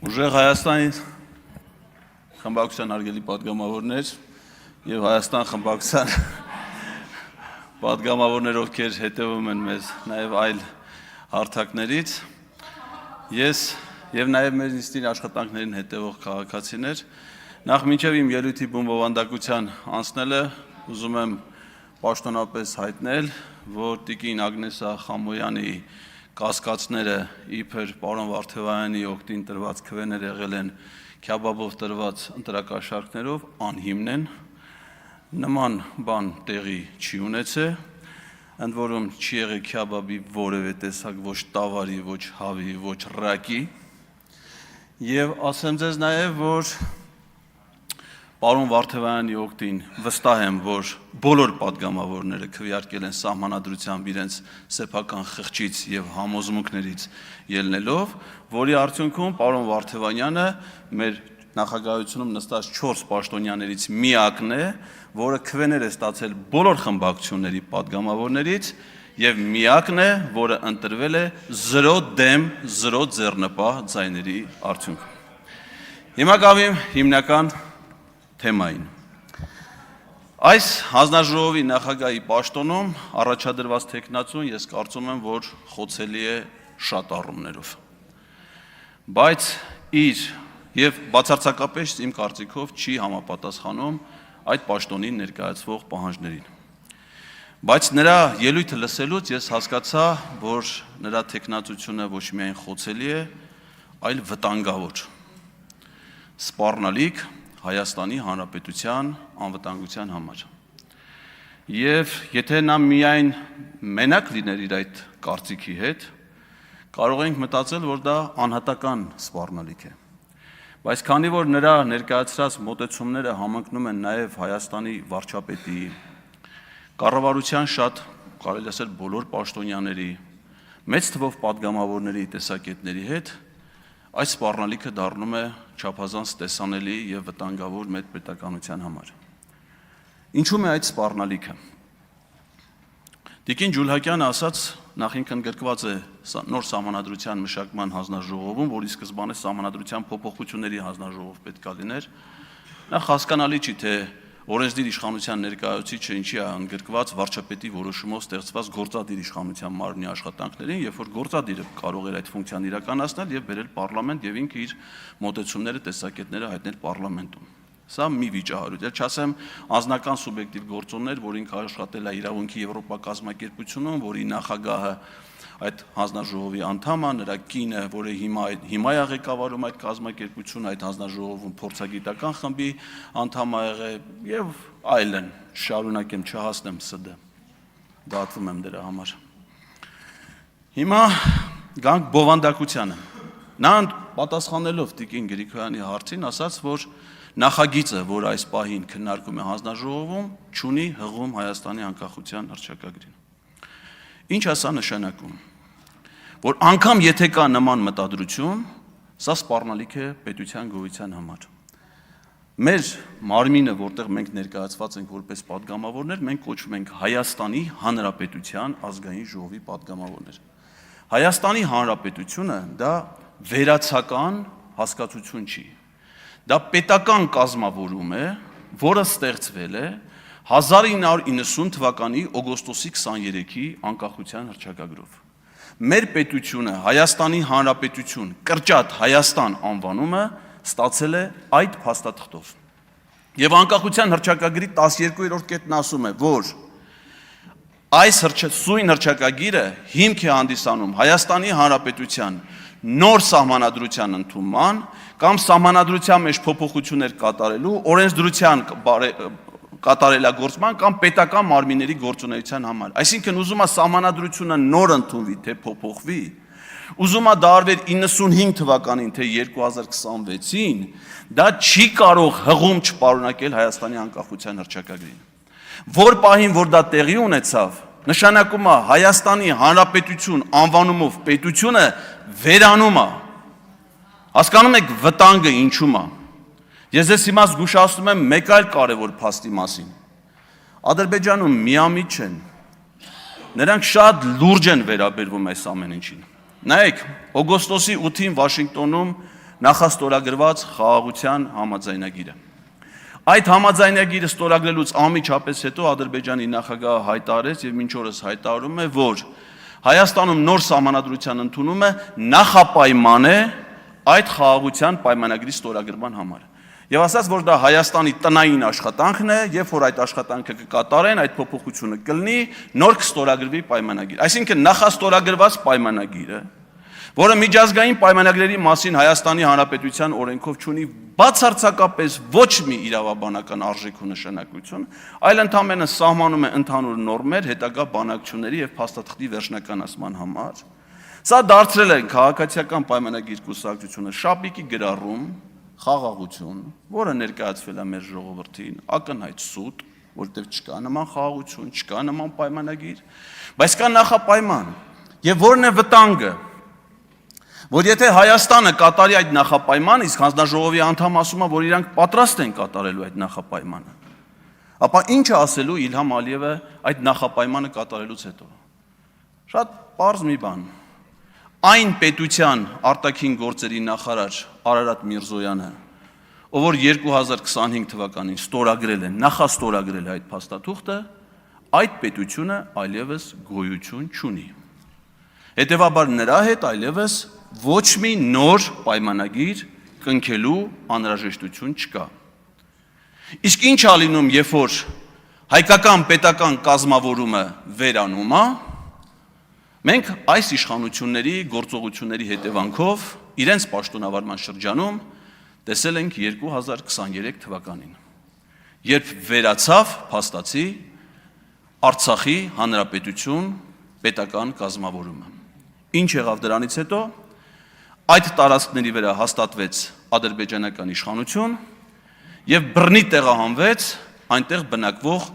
Ուժեղ Հայաստանի խմբակցության արգելի պատգամավորներ եւ Հայաստան խմբակցության պատգամավորներ, ովքեր հետևում են մեզ նաեւ այլ հարթակներից, ես եւ նաեւ մեր նիստին աշխատանքներին հետևող քաղաքացիներ, նախ մինչեւ իմ ելույթի բումբովանդակության անցնելը ուզում եմ պաշտոնապես հայտնել, որ Տիկին Ագնեսա Խամոյանի կասկածները իբր պարոն Վարդևանյանի օգտին տրված քվեներ եղել են քյաբաբով տրված ընտրակաշառքներով անհիմն են, նման բան տեղի չի ունեցել, ընդ որում չի եղել քյաբաբի որևէ տեսակ ոչ տավարի, ոչ հավի, ոչ ռակի, եւ ասեմ ձեզ նաեւ, որ պարոն Վարդևանյանի օգտին վստահ եմ, որ բոլոր պատգամավորները քվեարկել են սահմանադրությամբ իրենց սեփական խղճից եւ համոզմունքներից ելնելով, որի արդյունքում պարոն Վարդևանյանը մեր նախագահությունում նստած 4 պաշտոնյաներից միակն է, որը քվեներ է ստացել բոլոր խմբակցությունների պատգամավորներից եւ միակն է, որը ընտրվել է 0 դեմ 0 ձեռնպահ ձայների արդյունքում։ Հիմա գավիմ հիմնական թեմային։ Այս հանձնաժողովի նախագահի պաշտոնում առաջադրված թեկնածուն ես կարծում եմ, որ խոցելի է շատ առումներով։ Բայց իր եւ բացարձակապես իմ կարծիքով չի համապատասխանում այդ պաշտոնին ներկայացվող պահանջներին։ Բայց նրա ելույթը լսելուց ես հասկացա, որ նրա թեկնածությունը ոչ միայն խոցելի է, այլ վտանգավոր։ Սպառնալիք Հայաստանի Հանրապետության անվտանգության համար։ Եվ եթե նա միայն մենակ լիներ իր այդ կարծիքի հետ, կարող ենք մտածել, որ դա անհատական սպառնալիք է։ Բայց քանի որ նրա ներկայացրած մոտեցումները համընկնում են նաև Հայաստանի վարչապետի, կառավարության շատ, կարելի ասել բոլոր պաշտոնյաների, մեծ թվով պատգամավորների տեսակետների հետ, այս սպառնալիքը դառնում է չափազանց տեսանելի եւ վտանգավոր մեր պետականության համար։ Ինչու՞ է այդ սպառնալիքը։ Տիկին Ջուլհակյանը ասաց, նախինքն ընդգրկված է նոր սահմանադրության մշակման հանձնաժողովում, որի սկզբանե սահմանադրության փոփոխությունների հանձնաժողով պետք է լիներ։ Նախ հասկանալի չի, թե օրենսդիր իշխանության ներկայացուցիչը ինչի է ընդգրկված վարչապետի որոշումով ստեղծված գործադիր իշխանության մարմնի աշխատանքներին, երբ որ գործադիրը կարող էր այդ ֆունկցիան իրականացնել եւ բերել պարլամենտ եւ ինքը իր մոտեցումները, տեսակետները հայտնել պարլամենտում։ Սա մի վիճահարույց է, չասեմ անձնական սուբյեկտիվ գործոններ, որ ինքը աշխատել է իրավունքի Եվրոպա կազմակերպությունում, որի նախագահը այդ հանձնաժողովի անդամ է, նրա կինը, որը հիմա է ղեկավարում այդ կազմակերպությունը, այդ հանձնաժողովում փորձագիտական խմբի անդամ է եղել եւ այլն, շարունակեմ չհասնեմ ՍԴ, դատվում եմ դրա համար։ Հիմա գանք բովանդակությանը։ Նա պատասխանելով Տիկին Գրիգորյանի հարցին ասաց, որ նախագիծը, որ այս պահին քննարկում է հանձնաժողովում, չունի հղում Հայաստանի անկախության հռչակագրին։ Ինչ է սա նշանակում, որ անգամ եթե կա նման մտադրություն, սա սպառնալիք է պետության գոյության համար։ Մեր մարմինը, որտեղ մենք ներկայացված ենք որպես պատգամավորներ, մենք կոչվում ենք Հայաստանի Հանրապետության ազգային ժողովի պատգամավորներ։ Հայաստանի Հանրապետությունը դա վերացական հասկացություն չի։ Դա պետական կազմավորում է, որը ստեղծվել է 1990 թվականի օգոստոսի 23-ի անկախության հռչակագրով։ Մեր պետությունը, Հայաստանի Հանրապետություն, կրճատ Հայաստան անվանումը ստացել է այդ փաստաթղթով։ Եվ անկախության հռչակագրի 12-րդ կետն ասում է, որ այս սույն հռչակագիրը հիմք է հանդիսանում Հայաստանի Հանրապետության նոր սահմանադրության ընդունման կամ սահմանադրության մեջ փոփոխություններ կատարելու, օրենսդրության կատարելագործման կամ պետական մարմինների գործունեության համար։ Այսինքն ուզում է սահմանադրությունը նոր ընդունվի, թե փոփոխվի, ուզում է դա արվեր 95 թվականին, թե 2026-ին, դա չի կարող հղում չպարունակել Հայաստանի անկախության հռչակագրին։ Որ պահին, որ դա տեղի ունեցավ, նշանակում է Հայաստանի Հանրապետություն անվանումով պետությունը վերանում է։ Հասկանում եք վտանգը ինչու՞մ է։ Ես ձեզ հիմա զգուշացնում եմ մեկ այլ կարևոր փաստի մասին։ Ադրբեջանում միամիտ չեն։ Նրանք շատ լուրջ են վերաբերվում այս ամեն ինչին։ Նայեք, օգոստոսի 8-ին Վաշինգտոնում նախաստորագրված խաղաղության համաձայնագիրը։ Այդ համաձայնագիրը ստորագրելուց անմիջապես հետո Ադրբեջանի նախագահը հայտարարեց եւ մինչ օրս հայտարարում է, որ Հայաստանում նոր սահմանադրության ընդունումը նախապայման է այդ խաղաղության պայմանագրի ստորագրման համար։ Եվ ասաց, որ դա Հայաստանի տնային աշխատանքն է, երբ որ այդ աշխատանքը կկատարեն, այդ փոփոխությունը կլինի, նոր կստորագրվի պայմանագիր։ Այսինքն նախաստորագրված պայմանագիրը, որը միջազգային պայմանագրերի մասին Հայաստանի Հանրապետության օրենքով չունի բացարձակապես ոչ մի իրավաբանական արժեք ու նշանակություն, այլ ընդամենը սահմանում է ընդհանուր նորմեր հետագա բանակցությունների եւ փաստաթղթի վերջնականացման համար։ Սա դարձրել է քաղաքացիական պայմանագիր կուսակցությունը շապիկի գրառում, խաղաղություն, որը ներկայացվել է մեր ժողովրդին, ակնհայտ սուտ, որտեղ չկա նման խաղաղություն, չկա նման պայմանագիր, բայց կա նախապայման։ Եվ որն է վտանգը, որ եթե Հայաստանը կատարի այդ նախապայմանը, իսկ հանձնաժողովի անդամ ասում է, որ իրանք պատրաստ են կատարելու այդ նախապայմանը, ապա ինչ է ասելու Իլհամ Ալիևը այդ նախապայմանը կատարելուց հետո։ Շատ պարզ մի բան։ Այն պետության արտաքին գործերի նախարար Արարատ Միրզոյանը, ով որ 2025 թվականին ստորագրել է, նախաստորագրել է այդ փաստաթուղթը, այդ պետությունը այլևս գոյություն չունի։ Հետևաբար նրա հետ այլևս ոչ մի նոր պայմանագիր կնքելու անհրաժեշտություն չկա։ Իսկ ինչ է լինում, երբ որ հայկական պետական կազմավորումը վերանում է, մենք այս իշխանությունների գործողությունների հետևանքով իրենց պաշտոնավարման շրջանում տեսել ենք 2023 թվականին, երբ վերացավ փաստացի Արցախի Հանրապետություն պետական կազմավորումը։ Ինչ եղավ դրանից հետո, այդ տարածքների վրա հաստատվեց ադրբեջանական իշխանություն եւ բռնի տեղահանվեց այնտեղ բնակվող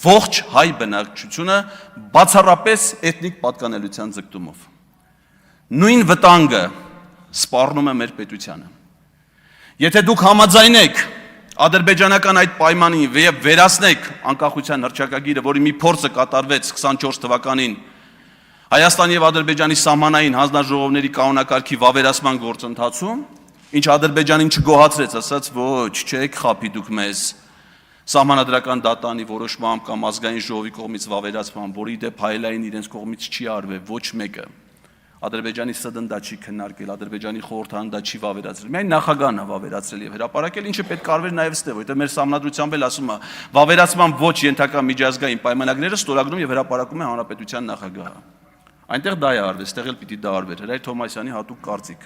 ողջ հայ բնակչությունը բացառապես էթնիկ պատկանելիության ձգտումով։ Նույն վտանգը սպառնում է մեր պետությանը։ Եթե դուք համաձայնեք ադրբեջանական այդ պայմանին եւ վերացնեք անկախության հռչակագիրը, որի մի փորձը կատարվեց 24 թվականին Հայաստանի եւ Ադրբեջանի սահմանային հանձնաժողովների կանոնակարգի վավերացման գործընթացում, ինչ Ադրբեջանին չգոհացրեց, ասաց, ոչ, չեք խափի դուք մեզ սահմանադրական դատանի որոշմամբ կամ ազգային ժողովի կողմից վավերացման, որի դեպ հայելային իրենց կողմից չի արվել ոչ մեկը։ Ադրբեջանի ՍԴՆ դա չի քննարկել, Ադրբեջանի խորհրդարանը դա չի վավերացրել։ Միայն նախագահն է վավերացրել եւ հրապարակել, ինչը պետք է արվեր նաեւ ստեղ, որտեղ մեր սահմանադրությամբ էլ ասում է, վավերացման ոչ ենթակա միջազգային պայմանագրերը ստորագրում եւ հրապարակում է հանրապետության նախագահը։ Այնտեղ դա է արվել, ստեղ էլ պիտի դա արվեր, Հրայր Թոմասյանի հատուկ կարծիք։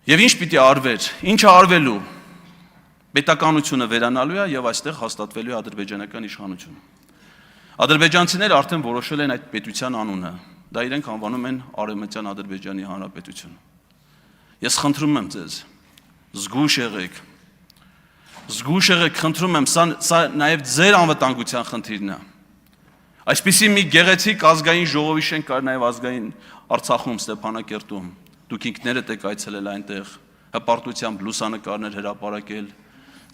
Եվ ինչ պիտի արվեր, ինչը արվելու, պետականությունը վերանալու է եւ այստեղ հաստատվելու է ադրբեջանական իշխանությունը։ Ադրբեջանցիները արդեն որոշել են այդ պետության անունը, դա իրենք անվանում են Արևմտյան Ադրբեջանի Հանրապետություն։ Ես խնդրում եմ ձեզ, զգույշ եղեք, խնդրում եմ, սա նաեւ ձեր անվտանգության խնդիրն է։ Այսպիսի մի գեղեցիկ ազգային ժողովի շենք կար նաև ազգային Արցախում, Ստեփանակերտում։ Դուք ինքներդ եք այցելել այնտեղ, հպարտությամբ լուսանկարներ հրապարակել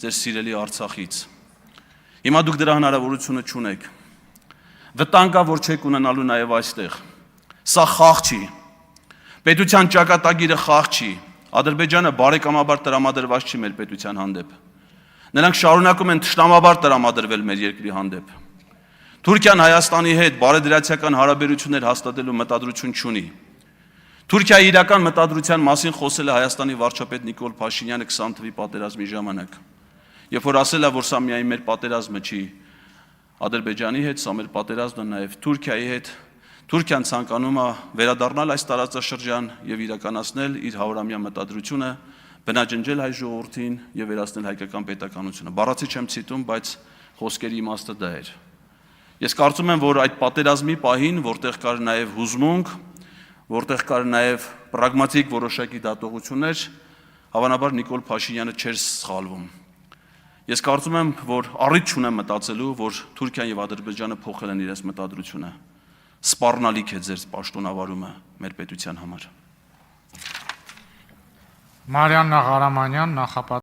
ձեր սիրելի Արցախից։ Հիմա դուք դրա հնարավորությունը չունեք։ Վտանգ կա, որ չեք ունենալու նաև այստեղ։ Սա խաղ չի։ Պետության ճակատագիրը խաղ չի։ Ադրբեջանը բարեկամաբար տրամադրված չի մեր պետության հանդեպ։ Նրանք շարունակում են թշնամաբար տրամադրվել մեր երկրի հանդեպ։ Թուրքիան Հայաստանի հետ բարեդրացիական հարաբերություններ հաստատելու մտադրություն չունի։ Թուրքիայի իրական մտադրության մասին խոսել է Հայաստանի վարչապետ Նիկոլ Փաշինյանը 20 թվականի պատերազմի ժամանակ։ Երբ որ ասել է, որ սա միայն մեր պատերազմը չի Ադրբեջանի հետ, սա մեր պատերազմն է նաև Թուրքիայի հետ, Թուրքիան ցանկանում է վերադառնալ այս տարածաշրջան եւ իրականացնել իր 100-ամյա մտադրությունը, բնաջնջել հայ ժողովրդին եւ վերացնել հայկական պետականությունը։ Բառացի չեմ ցիտում, բայց խոսքերի իմաստը դա էր։ Ես կարծում եմ, որ այդ պատերազմի պահին, որտեղ կար նաև հուզմունք, որտեղ կար նաև պրագմատիկ որոշակի դատողություններ, հավանաբար Նիկոլ Փաշինյանը չէր սխալվում։ Ես կարծում եմ, որ առիթ չունեմ մտածելու, որ Թուրքիան եւ Ադրբեջանը փոխել են իրենց մտադրությունը։ Սպառնալիք է ձեր պաշտոնավարումը մեր պետության համար։ Մարիաննա Ղարամանյան, նախապատ